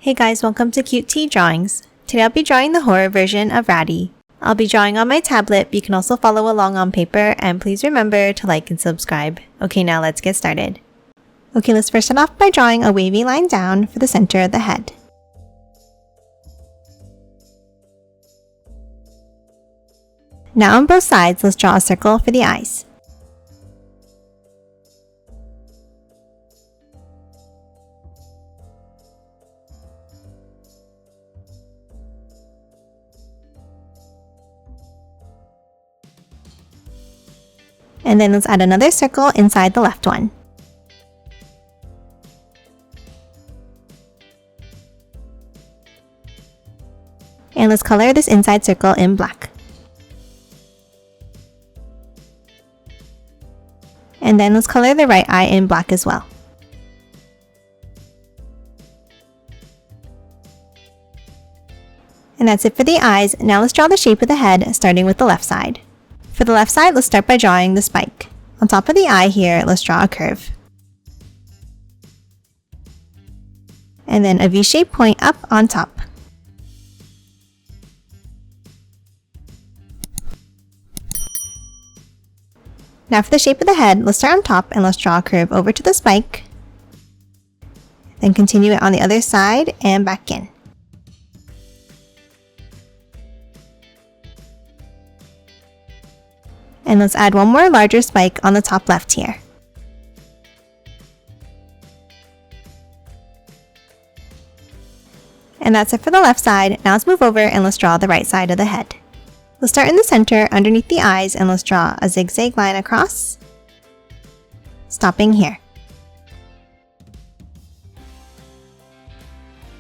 Hey guys, welcome to Cute Tea Drawings. Today I'll be drawing the horror version of Raddy. I'll be drawing on my tablet, but you can also follow along on paper, and please remember to like and subscribe. Okay, now let's get started. Okay, let's first start off by drawing a wavy line down for the center of the head. Now on both sides, let's draw a circle for the eyes. And then let's add another circle inside the left one. And let's color this inside circle in black. And then let's color the right eye in black as well. And that's it for the eyes. Now let's draw the shape of the head, starting with the left side. For the left side, let's start by drawing the spike. On top of the eye here, let's draw a curve. And then a V-shaped point up on top. Now for the shape of the head, let's start on top and let's draw a curve over to the spike. Then continue it on the other side and back in. And let's add one more larger spike on the top left here. And that's it for the left side. Now let's move over and let's draw the right side of the head. Let's start in the center underneath the eyes and let's draw a zigzag line across, stopping here.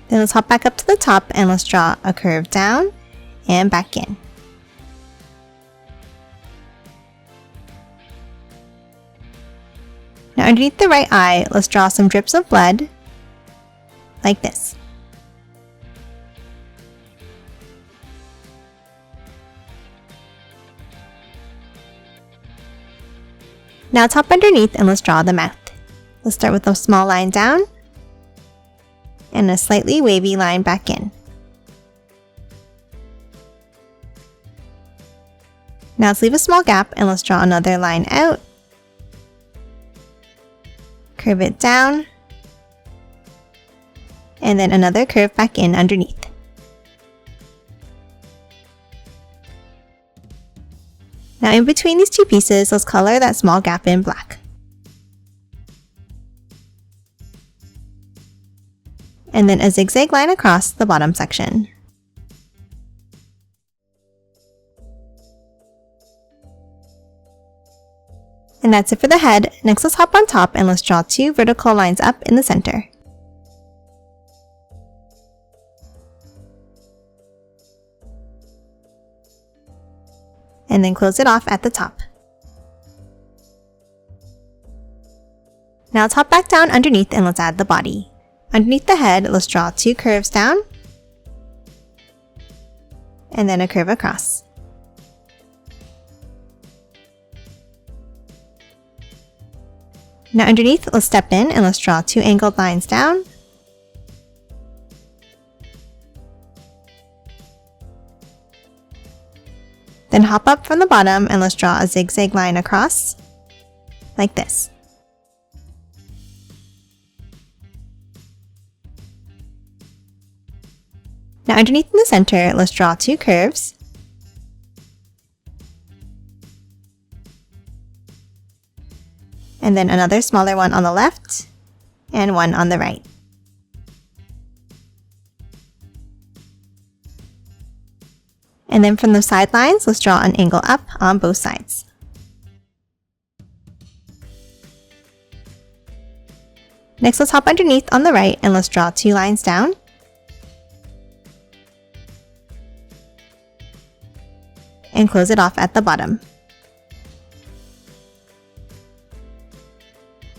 Then let's hop back up to the top and let's draw a curve down and back in. Now underneath the right eye, let's draw some drips of blood, like this. Now top underneath and let's draw the mouth. Let's start with a small line down and a slightly wavy line back in. Now let's leave a small gap and let's draw another line out. Curve it down, and then another curve back in underneath. Now in between these two pieces, let's color that small gap in black. And then a zigzag line across the bottom section. And that's it for the head. Next, let's hop on top and let's draw two vertical lines up in the center. And then close it off at the top. Now let's hop back down underneath and let's add the body. Underneath the head, let's draw two curves down and then a curve across. Now underneath, let's step in and let's draw two angled lines down. Then hop up from the bottom and let's draw a zigzag line across, like this. Now underneath in the center, let's draw two curves. And then another smaller one on the left, and one on the right. And then from the sidelines, let's draw an angle up on both sides. Next, let's hop underneath on the right and let's draw two lines down. And close it off at the bottom.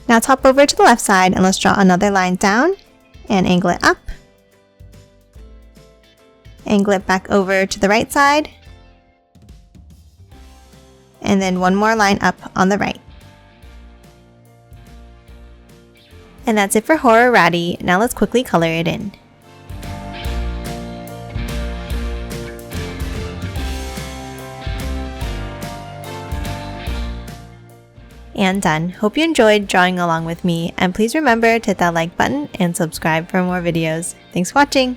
Now top over to the left side and let's draw another line down and angle it up. Angle it back over to the right side. And then one more line up on the right. And that's it for Horror Raddy. Now let's quickly color it in. And done. Hope you enjoyed drawing along with me, and please remember to hit that like button and subscribe for more videos. Thanks for watching!